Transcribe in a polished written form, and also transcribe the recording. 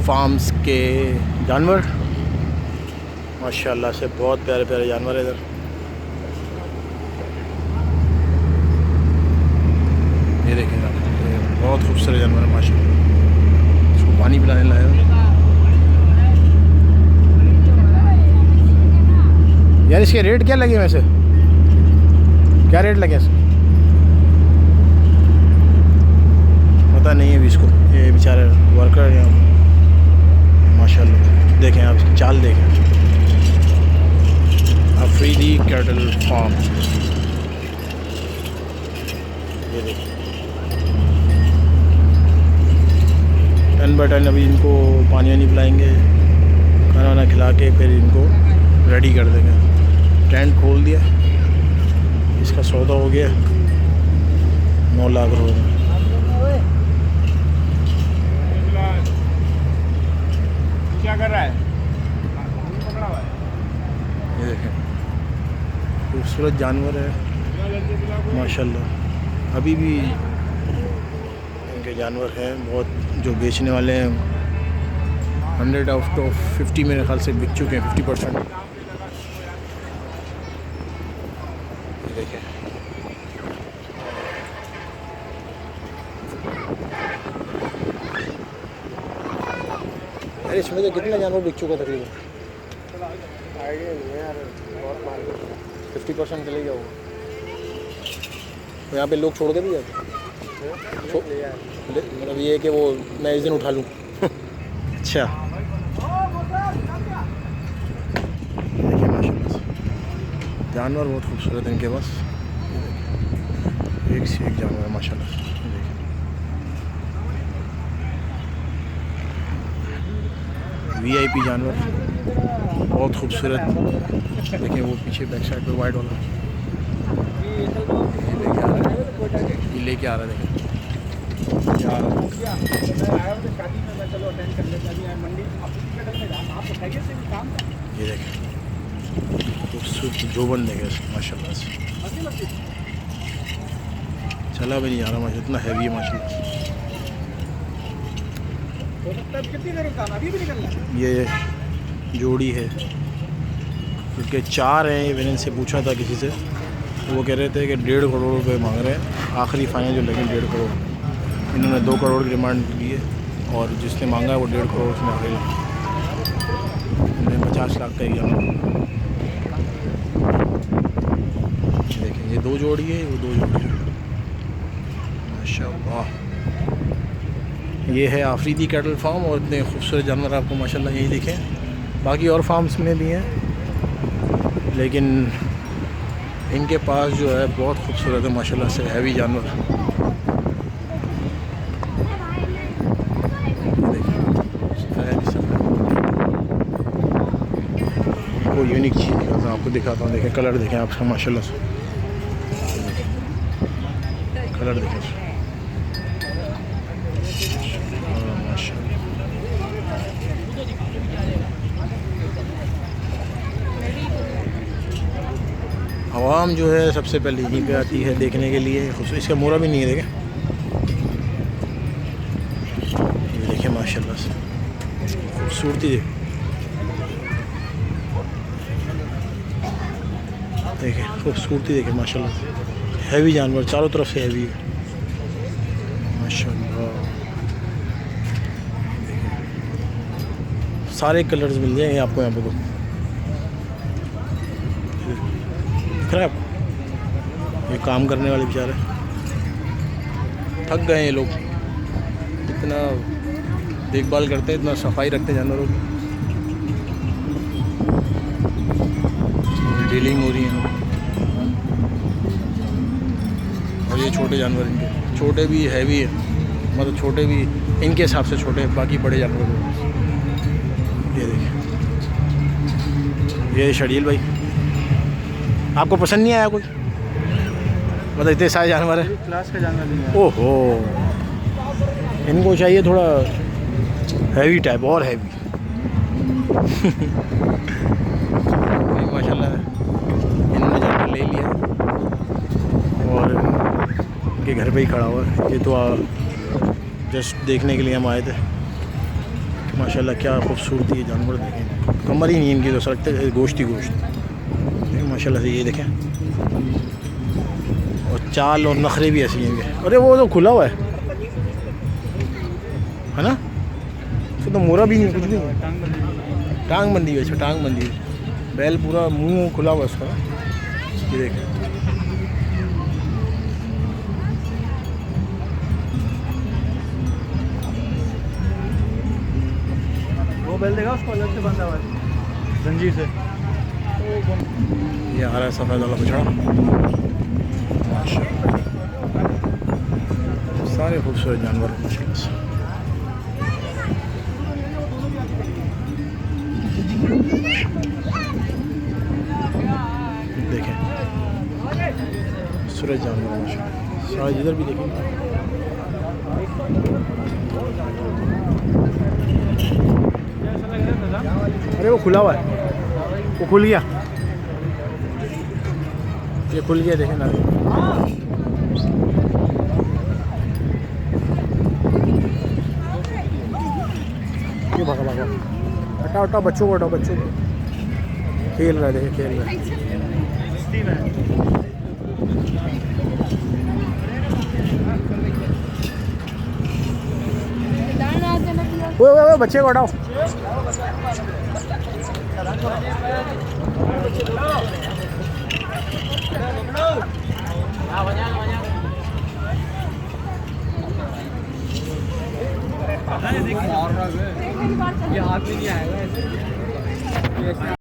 Farms के जानवर माशाल्लाह से बहुत प्यारे प्यारे जानवर है इधर। ये देखें आप, ये बहुत खूबसूरत जानवर है माशाल्लाह। इसको पानी पिलाने लाया हूँ। यार इसके रेट क्या लगे वैसे, क्या रेट लगे इसके? पता नहीं है अभी इसको। ये बेचारे वर्कर यहाँ माशाल्लाह। देखें आप इसकी चाल देखें। अफरीदी कैटल फार्म, ये देखें 10 बाय 10। अभी इनको पानी वानी पिलाएंगे, खाना वाना खिला के फिर इनको रेडी कर देंगे। टेंट खोल दिया, इसका सौदा हो गया 9 लाख रुपये में। क्या कर रहा है? ये देखें खूबसूरत जानवर है माशाल्लाह। अभी भी इनके जानवर हैं बहुत, जो बेचने वाले हैं 100 आउट ऑफ 50 मेरे ख्याल से बिक चुके हैं, 50%। ये देखें अरे इसमें तो कितना जानवर बिक चुका तकरीबन? आइडिया नहीं है यार, बहुत मार 50% चले गया वो। तो यहाँ पे लोग छोड़ के भी जाते मतलब ये है कि वो मैं इस दिन उठा लूँ। अच्छा देखिए माशाल्लाह से जानवर बहुत खूबसूरत है इनके पास। एक से एक जानवर है माशाल्लाह से। VIP जानवर बहुत खूबसूरत। देखिए वो पीछे बैक साइड पे वाइट वाला ये लेके आ रहा है। देखें ये देखें खूबसूरत जोबन देखे माशाल्लाह से। चला भी नहीं आ रहा माशा, इतना हैवी है माशाल्लाह। कितनी देर का अभी भी निकलना है? ये जोड़ी है, क्योंकि 4 हैं। ये मैंने इनसे पूछा था किसी से, वो कह रहे थे कि 1.5 करोड़ रुपए मांग रहे हैं। आखिरी फाइनल जो लगे 1.5 करोड़। इन्होंने 2 करोड़ की डिमांड की है और जिसने मांगा है वो 1.5 करोड़ उसने आखिरी इन्होंने 50 लाख का ही किया। देखें ये 2 जोड़ी है, वो 2 जोड़ी है माशाल्लाह। ये है आफरीदी कैटल फार्म और इतने खूबसूरत जानवर आपको माशाल्लाह यही दिखे। बाकी और फार्म्स में भी हैं, लेकिन इनके पास जो है बहुत खूबसूरत है माशाल्लाह से हैवी जानवर। वो यूनिक चीज़ दिखाता हूँ आपको, दिखाता हूँ। देखें कलर देखें आपका माशाल्लाह से, कलर देखें आवाम जो है सबसे पहले यहीं पे आती है देखने के लिए। इसका मोरा भी नहीं है, देखें ये देखें माशाल्लाह से खूबसूरती देखें, खूबसूरती देखें माशाल्लाह से। हैवी जानवर चारों तरफ से हैवी है माशाल्लाह। सारे कलर्स मिल जाएंगे आपको यहाँ पे। तो खराब ये काम करने वाले बेचारे थक गए। ये लोग इतना देखभाल करते हैं, इतना सफाई रखते हैं जानवरों की, डीलिंग हो रही है। और ये छोटे जानवर, इनके छोटे भी हैवी है, मतलब छोटे भी इनके हिसाब से छोटे हैं, बाकी बड़े जानवर। ये देखिए ये शरील भाई, आपको पसंद नहीं आया कोई? मतलब इतने सारे जानवर है, क्लास का जानवर नहीं है। ओहो, इनको चाहिए थोड़ा हैवी टाइप और हैवी। माशाल्लाह इन्होंने जानवर ले लिया और इनके घर पे ही खड़ा हुआ है। ये तो जस्ट देखने के लिए हम आए थे। माशाल्लाह क्या खूबसूरती है जानवर देखें, कमर ही नहीं इनकी तो सड़कते गोश्त ही गोश्त माशाल्लाह से। ये देखें और चाल और नखरे भी ऐसी हैं। अरे वो तो खुला हुआ है ना, उसको तो मोरा भी नहीं, कुछ भी नहीं, टांग बंदी है, टांग बंदी है, बैल पूरा मुंह खुला हुआ है उसका। ये देखें वो बैल देगा उसको अलग से बंधा हुआ है जंजीर से। ये आ रहा है सफ़ेद वाला बछड़ा माशाल्लाह, सारे खूबसूरत जानवर माशाल्लाह से। देखें सूरज जानवर माशाल्लाह, सारे इधर भी देखें। अरे वो खुला हुआ है, वो खुल गया, ये खुल गया देखें ना। ये भागा भागा, हटाओ हटाओ बच्चों को, हटाओ बच्चों को, खेल रहा है देखें, खेल रहा है। वो बच्चे को हटाओ।